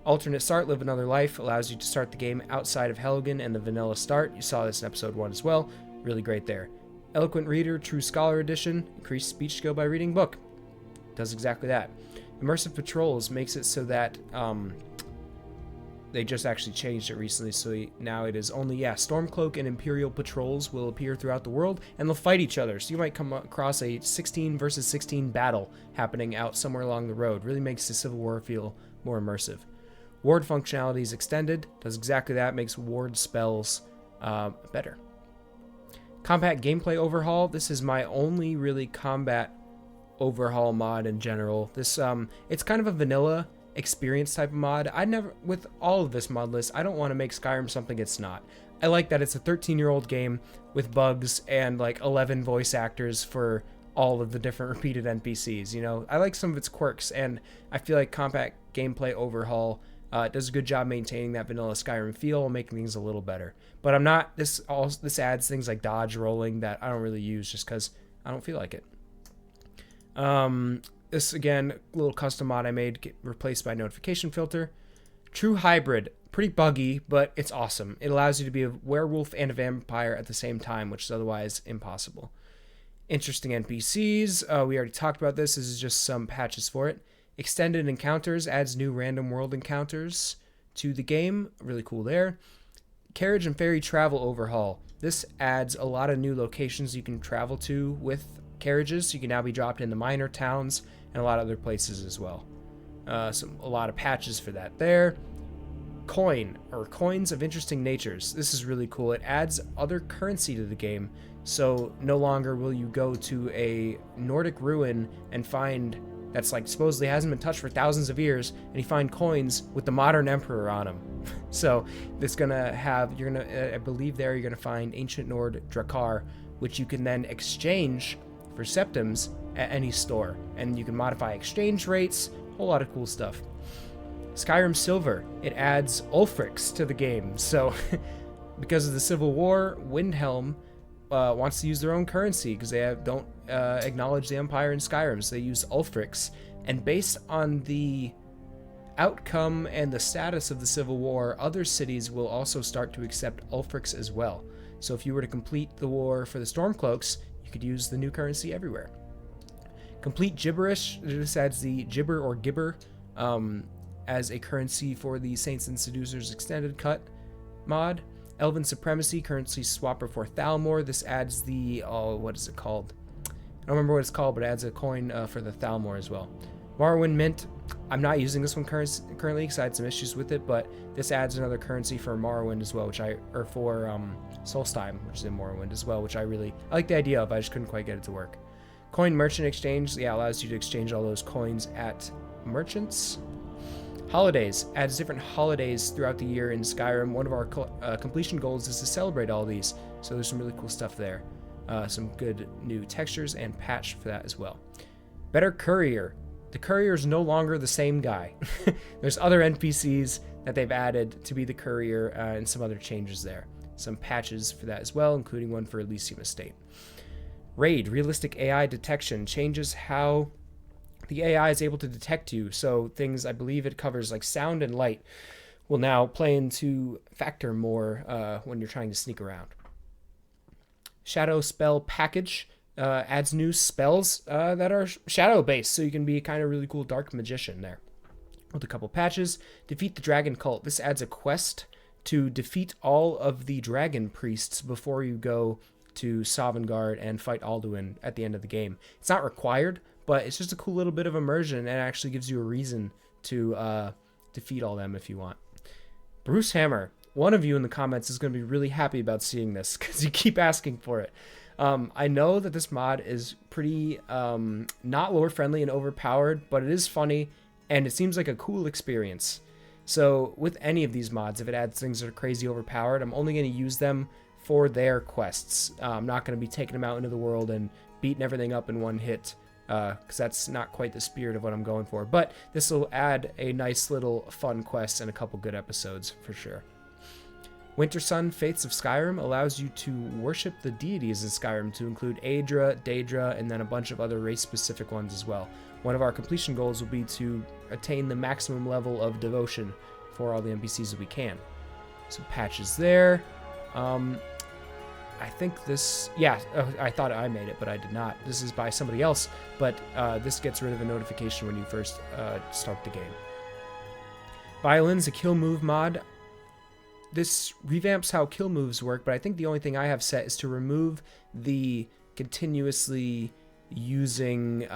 Alternate start, live another life, allows you to start the game outside of Helgen and the vanilla start. You saw this in episode 1 as well. Really great there. Eloquent Reader, True Scholar Edition, increased speech skill by reading book. Does exactly that. Immersive Patrols makes it so that they just actually changed it recently, so now it is only, Stormcloak and Imperial patrols will appear throughout the world, and they'll fight each other. So you might come across a 16 versus 16 battle happening out somewhere along the road. Really makes the Civil War feel more immersive. Ward functionality is extended, does exactly that, makes ward spells better. Combat gameplay overhaul. This is my only really combat overhaul mod in general. This it's kind of a vanilla experience type of mod. With all of this mod list, I don't want to make Skyrim something it's not. I like that it's a 13-year-old game with bugs and like 11 voice actors for all of the different repeated NPCs. You know, I like some of its quirks, and I feel like combat gameplay overhaul does a good job maintaining that vanilla Skyrim feel, making things a little better. But I'm not. This adds things like dodge rolling that I don't really use just because I don't feel like it. This again, little custom mod I made, get replaced by notification filter. True hybrid, pretty buggy, but it's awesome. It allows you to be a werewolf and a vampire at the same time, which is otherwise impossible. Interesting NPCs. We already talked about this. This is just some patches for it. Extended encounters adds new random world encounters to the game. Really cool there. Carriage and ferry travel overhaul. This adds a lot of new locations you can travel to with carriages. So you can now be dropped in the minor towns and a lot of other places as well. A lot of patches for that there. Coins of interesting natures. This is really cool. It adds other currency to the game. So no longer will you go to a Nordic ruin and find that's like supposedly hasn't been touched for thousands of years, and you find coins with the modern emperor on them. So this gonna have, I believe there you're gonna find ancient Nord Drakkar, which you can then exchange for septims at any store, and you can modify exchange rates. A whole lot of cool stuff. Skyrim Silver, it adds Ulfrics to the game. So because of the Civil War, Windhelm wants to use their own currency because they don't acknowledge the Empire in Skyrim, so they use Ulfrics. And based on the outcome and the status of the Civil War, other cities will also start to accept Ulfrics as well. So if you were to complete the war for the Stormcloaks, you could use the new currency everywhere. Complete Gibberish, this adds the Gibber or Gibber as a currency for the Saints and Seducers Extended Cut mod. Elven Supremacy, currency swapper for Thalmor. This adds the, what is it called? I don't remember what it's called, but it adds a coin for the Thalmor as well. Morrowind Mint, I'm not using this one currently because I had some issues with it, but this adds another currency for Morrowind as well, for Solstheim, which is in Morrowind as well, which I like the idea of. I just couldn't quite get it to work. Coin Merchant Exchange, allows you to exchange all those coins at merchants. Holidays, adds different holidays throughout the year in Skyrim. One of our completion goals is to celebrate all these, so there's some really cool stuff there. Some good new textures and patch for that as well. Better Courier. The Courier is no longer the same guy. There's other NPCs that they've added to be the Courier and some other changes there. Some patches for that as well, including one for Elysium Estate. Raid, realistic AI detection, changes how the AI is able to detect you. So things, I believe it covers like sound and light, will now play into factor more when you're trying to sneak around. Shadow Spell Package adds new spells that are shadow based, so you can be kind of really cool dark magician there. With a couple patches. Defeat the Dragon Cult. This adds a quest to defeat all of the dragon priests before you go to Sovngarde and fight Alduin at the end of the game. It's not required, but it's just a cool little bit of immersion, and it actually gives you a reason to defeat all them if you want. Bruce Hammer. One of you in the comments is going to be really happy about seeing this because you keep asking for it. I know that this mod is pretty not lore friendly and overpowered, but it is funny and it seems like a cool experience. So with any of these mods, if it adds things that are crazy overpowered, I'm only going to use them for their quests. I'm not going to be taking them out into the world and beating everything up in one hit, because that's not quite the spirit of what I'm going for. But this will add a nice little fun quest and a couple good episodes for sure. Winter Sun Faiths of Skyrim allows you to worship the deities in Skyrim, to include Aedra, Daedra, and then a bunch of other race-specific ones as well. One of our completion goals will be to attain the maximum level of devotion for all the NPCs that we can. Some patches there. I think this, I thought I made it, but I did not. This is by somebody else, but this gets rid of a notification when you first start the game. Violin's a kill move mod. This revamps how kill moves work, but I think the only thing I have set is to remove the continuously using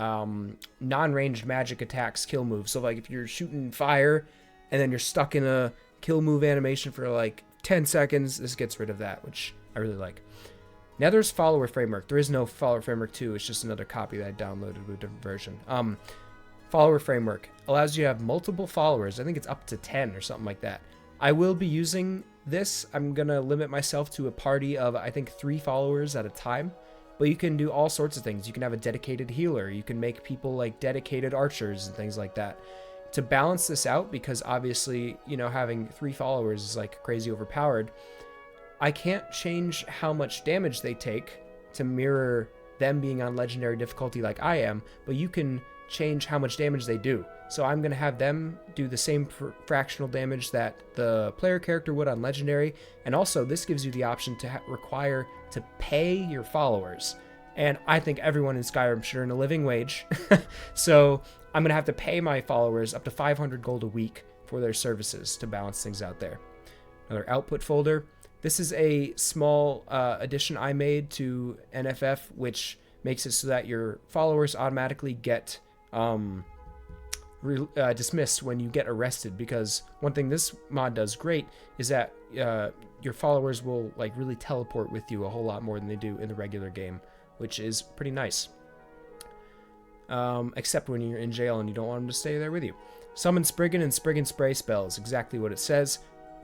non-ranged magic attacks kill moves. So like if you're shooting fire and then you're stuck in a kill move animation for like 10 seconds, this gets rid of that, which I really like. Now there's follower framework. There is no follower framework 2. It's just another copy that I downloaded with a different version. Follower framework allows you to have multiple followers. I think it's up to 10 or something like that. I will be using this. I'm going to limit myself to a party of, I think, 3 followers at a time. But you can do all sorts of things. You can have a dedicated healer. You can make people like dedicated archers and things like that. To balance this out, because obviously, you know, having 3 followers is like crazy overpowered, I can't change how much damage they take to mirror them being on legendary difficulty like I am, but you can change how much damage they do. So I'm going to have them do the same fractional damage that the player character would on legendary, and also this gives you the option to require to pay your followers. And I think everyone in Skyrim should earn a living wage. So I'm going to have to pay my followers up to 500 gold a week for their services to balance things out there. Another output folder. This is a small addition I made to NFF, which makes it so that your followers automatically get dismissed when you get arrested. Because one thing this mod does great is that your followers will like really teleport with you a whole lot more than they do in the regular game, which is pretty nice. Except when you're in jail and you don't want them to stay there with you. Summon Spriggan and Spriggan Spray spells, exactly what it says.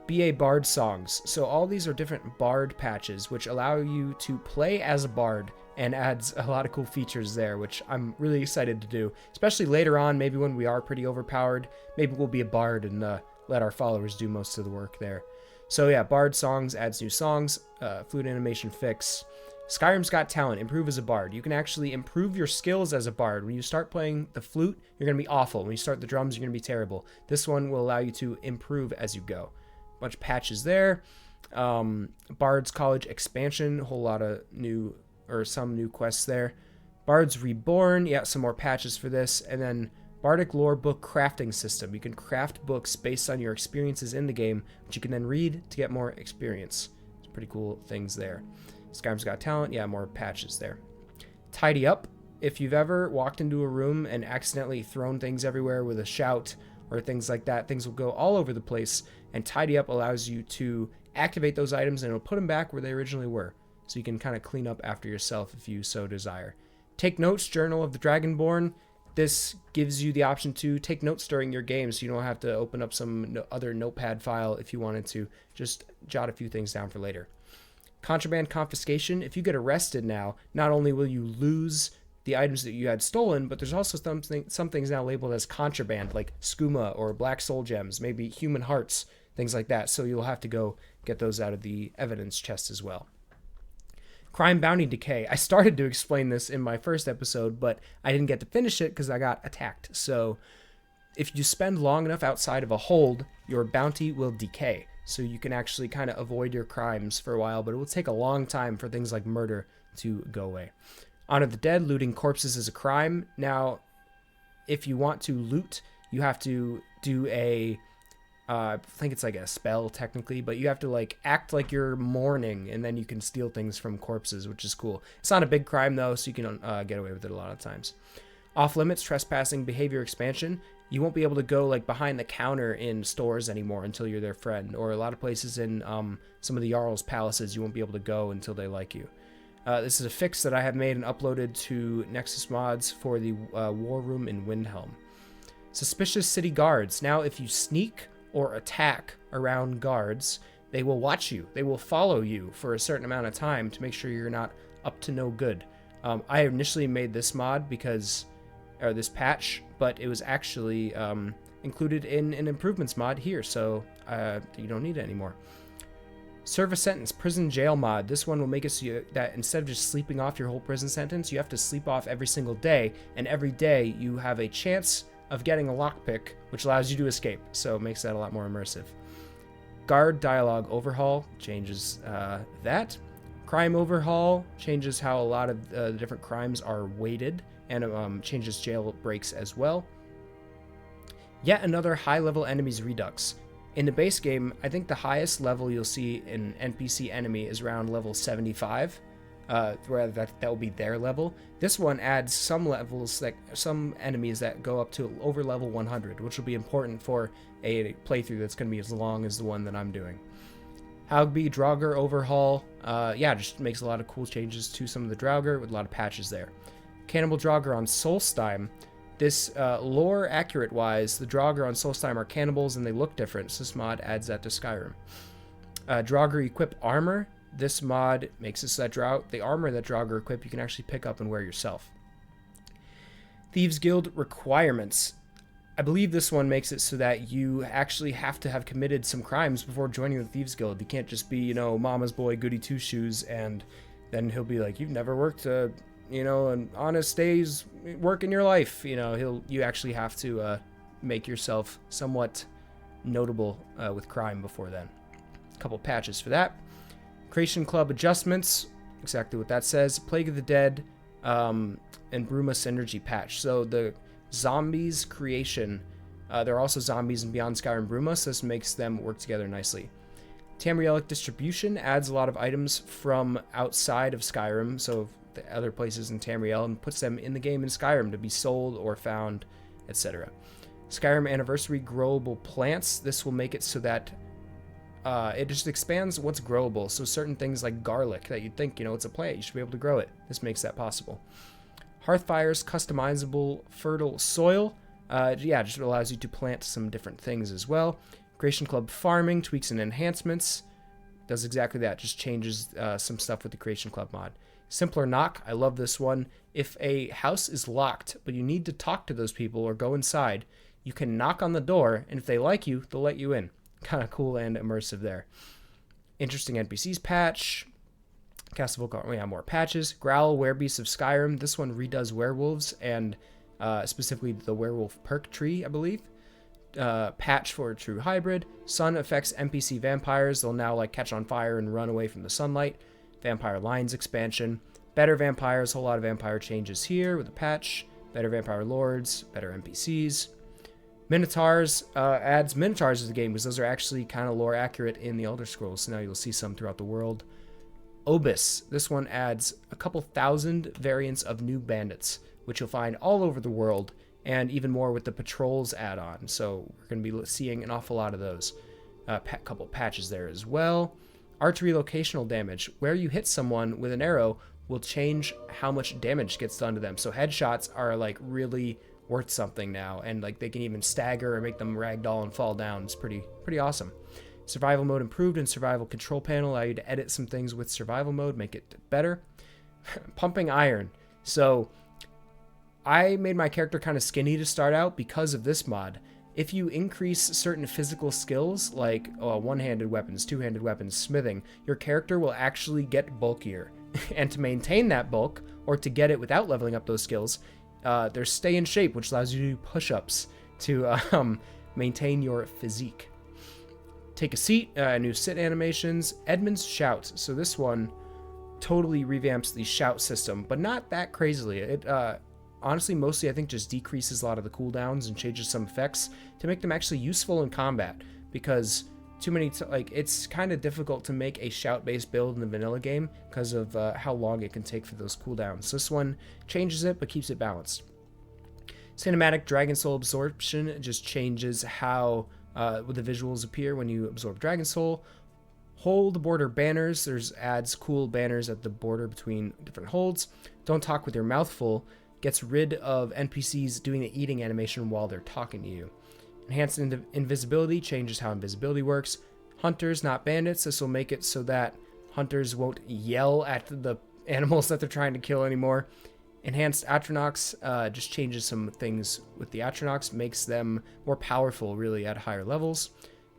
BA Bard songs. So all these are different Bard patches, which allow you to play as a Bard and adds a lot of cool features there, which I'm really excited to do. Especially later on, maybe when we are pretty overpowered, maybe we'll be a Bard and let our followers do most of the work there. So yeah, Bard songs adds new songs, flute animation fix. Skyrim's Got Talent, improve as a Bard. You can actually improve your skills as a Bard. When you start playing the flute, you're going to be awful. When you start the drums, you're going to be terrible. This one will allow you to improve as you go. Bunch of patches there. Bard's College expansion, a whole lot of new, or some new quests there. Bard's Reborn, yeah, some more patches for this. And then Bardic Lore Book Crafting System. You can craft books based on your experiences in the game, which you can then read to get more experience. It's pretty cool things there. Skyrim's Got Talent, yeah, more patches there. Tidy Up. If you've ever walked into a room and accidentally thrown things everywhere with a shout or things like that, things will go all over the place, and Tidy Up allows you to activate those items and it'll put them back where they originally were. So you can kind of clean up after yourself if you so desire. Take Notes, Journal of the Dragonborn. This gives you the option to take notes during your game, so you don't have to open up some other notepad file if you wanted to. Just jot a few things down for later. Contraband confiscation. If you get arrested now, not only will you lose the items that you had stolen, but there's also some things now labeled as contraband, like skooma or black soul gems, maybe human hearts, things like that. So you'll have to go get those out of the evidence chest as well. Crime bounty decay. I started to explain this in my first episode, but I didn't get to finish it because I got attacked. So if you spend long enough outside of a hold, your bounty will decay. So you can actually kind of avoid your crimes for a while, but it will take a long time for things like murder to go away. Honor the Dead, looting corpses is a crime. Now, if you want to loot, you have to do I think it's like a spell technically, but you have to like act like you're mourning, and then you can steal things from corpses, which is cool. It's not a big crime though, so you can get away with it a lot of times. Off limits, trespassing, behavior expansion. You won't be able to go like behind the counter in stores anymore until you're their friend, or a lot of places in some of the Jarl's palaces you won't be able to go until they like you. This is a fix that I have made and uploaded to Nexus Mods for the War Room in Windhelm. Suspicious city guards. Now, if you sneak or attack around guards, they will watch you. They will follow you for a certain amount of time to make sure you're not up to no good. I initially made this mod or this patch, but it was actually included in an improvements mod here, so you don't need it anymore. Serve a sentence, prison jail mod. This one will make it so that instead of just sleeping off your whole prison sentence, you have to sleep off every single day, and every day you have a chance of getting a lockpick, which allows you to escape, so it makes that a lot more immersive. Guard dialogue overhaul changes that. Crime overhaul changes how a lot of the different crimes are weighted, and changes jail breaks as well. Yet another high-level enemies redux. In the base game, I think the highest level you'll see in NPC enemy is around level 75, where that will be their level. This one adds some levels, like some enemies that go up to over level 100, which will be important for a playthrough that's going to be as long as the one that I'm doing. Haugby Draugr overhaul, yeah, just makes a lot of cool changes to some of the Draugr with a lot of patches there. Cannibal Draugr on Solstheim. This lore accurate wise, the Draugr on Solstheim are cannibals and they look different, so this mod adds that to Skyrim. Draugr equip armor. This mod makes it so that the armor that Draugr equip you can actually pick up and wear yourself. Thieves Guild requirements. I believe this one makes it so that you actually have to have committed some crimes before joining the Thieves Guild. You can't just be, mama's boy, goody two-shoes, and then he'll be like, you've never worked an honest day's work in your life. You actually have to make yourself somewhat notable with crime before then. A couple patches for that. Creation Club adjustments, exactly what that says. Plague of the Dead, and Bruma Synergy patch. So the zombies creation, there are also zombies in Beyond Skyrim Bruma, so this makes them work together nicely. Tamrielic distribution adds a lot of items from outside of Skyrim, so the other places in Tamriel, and puts them in the game in Skyrim to be sold or found, etc. Skyrim Anniversary growable plants. This will make it so that it just expands what's growable. So certain things like garlic that you'd think, it's a plant, you should be able to grow it. This makes that possible. Hearthfire's customizable fertile soil. Just allows you to plant some different things as well. Creation Club farming, tweaks and enhancements. Does exactly that, just changes some stuff with the Creation Club mod. Simpler knock, I love this one. If a house is locked, but you need to talk to those people or go inside, you can knock on the door, and if they like you, they'll let you in. Kind of cool and immersive there. Interesting NPCs patch. Castle we have more patches. Growl, Werebeasts of Skyrim. This one redoes werewolves and specifically the werewolf perk tree, I believe. Patch for a true hybrid. Sun affects NPC vampires. They'll now catch on fire and run away from the sunlight. Vampire Lines expansion. Better vampires. A whole lot of vampire changes here with the patch. Better vampire lords. Better NPCs. Minotaurs adds Minotaurs to the game because those are actually kind of lore accurate in the Elder Scrolls. So now you'll see some throughout the world. Obus. This one adds a couple thousand variants of new bandits, which you'll find all over the world, and even more with the patrols add-on. So we're going to be seeing an awful lot of those. Couple patches there as well. Archery locational damage. Where you hit someone with an arrow will change how much damage gets done to them. So headshots are really worth something now, and they can even stagger or make them ragdoll and fall down. It's pretty awesome. Survival mode improved, and survival control panel allow you to edit some things with survival mode, make it better. Pumping iron. So I made my character kind of skinny to start out because of this mod. If you increase certain physical skills like one-handed weapons, two-handed weapons, smithing, your character will actually get bulkier. And to maintain that bulk, or to get it without leveling up those skills, there's stay in shape, which allows you to do push-ups to maintain your physique. Take a seat, new sit animations. Edmund's Shout. So this one totally revamps the shout system, but not that crazily. It honestly mostly I think just decreases a lot of the cooldowns and changes some effects to make them actually useful in combat, because it's kind of difficult to make a shout-based build in the vanilla game because of how long it can take for those cooldowns. So this one changes it but keeps it balanced. Cinematic Dragon Soul Absorption just changes how the visuals appear when you absorb Dragon Soul. Hold border banners. Adds cool banners at the border between different holds. Don't talk with your mouth full. Gets rid of NPCs doing the eating animation while they're talking to you. Enhanced invisibility changes how invisibility works. Hunters, not bandits. This will make it so that hunters won't yell at the animals that they're trying to kill anymore. Enhanced Atronachs just changes some things with the Atronachs, makes them more powerful really at higher levels.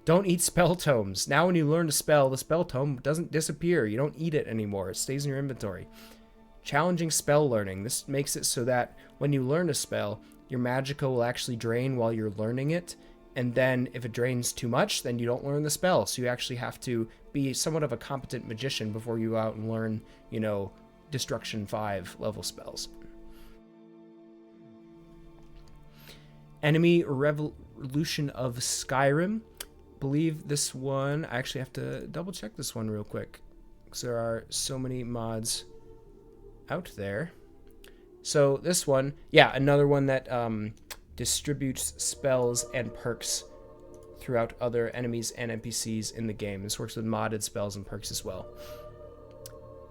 Don't eat spell tomes. Now when you learn to spell, the spell tome doesn't disappear. You don't eat it anymore. It stays in your inventory. Challenging spell learning. This makes it so that when you learn a spell, your magicka will actually drain while you're learning it. And then if it drains too much, then you don't learn the spell. So you actually have to be somewhat of a competent magician before you go out and learn, Destruction 5 level spells. Enemy Revolution of Skyrim. Believe this one, I actually have to double check this one real quick because there are so many mods out there. So this one, yeah, another one that distributes spells and perks throughout other enemies and NPCs in the game. This works with modded spells and perks as well.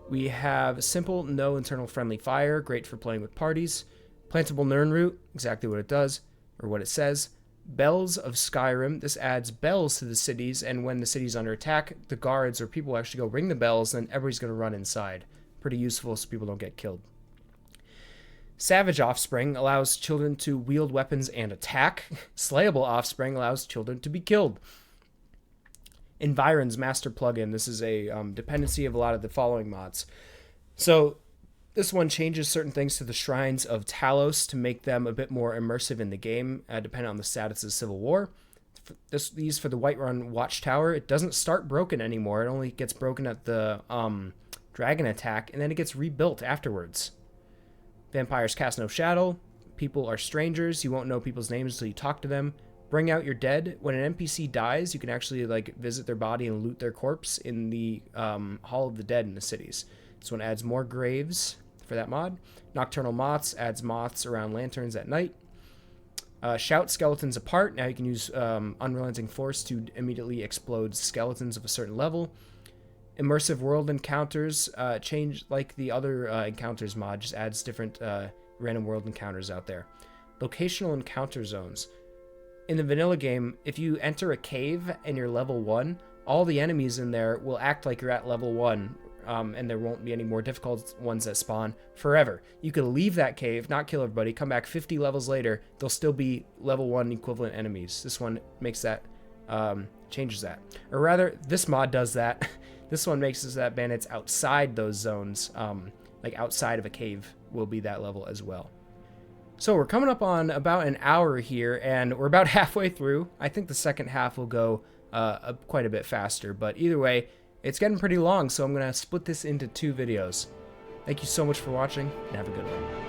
We have simple, no internal friendly fire, great for playing with parties. Plantable Nern Root, exactly what it does, or what it says. Bells of Skyrim, this adds bells to the cities, and when the city's under attack, the guards or people actually go ring the bells, and everybody's going to run inside. Pretty useful so people don't get killed. Savage Offspring allows children to wield weapons and attack. Slayable Offspring allows children to be killed. Environ's master plugin. This is a dependency of a lot of the following mods. So this one changes certain things to the Shrines of Talos to make them a bit more immersive in the game, depending on the status of Civil War. These for the Whiterun Watchtower. It doesn't start broken anymore. It only gets broken at the dragon attack, and then it gets rebuilt afterwards. Vampires cast no shadow. People are strangers. You won't know people's names until you talk to them. Bring out your dead. When an NPC dies, you can actually visit their body and loot their corpse in the Hall of the Dead in the cities. This one adds more graves for that mod. Nocturnal Moths adds moths around lanterns at night. Shout skeletons apart. Now you can use Unrelenting Force to immediately explode skeletons of a certain level. Immersive world encounters change like the other encounters mod, just adds different random world encounters out there. Locational encounter zones. In the vanilla game, if you enter a cave and you're level 1, all the enemies in there will act like you're at level 1, and there won't be any more difficult ones that spawn forever. You could leave that cave, not kill everybody, come back 50 levels later, they'll still be level 1 equivalent enemies. This one makes that, changes that. Or rather, this mod does that. This one makes it so that bandits outside those zones, like outside of a cave, will be that level as well. So we're coming up on about an hour here, and we're about halfway through. I think the second half will go quite a bit faster, but either way, it's getting pretty long, so I'm going to split this into 2 videos. Thank you so much for watching, and have a good one.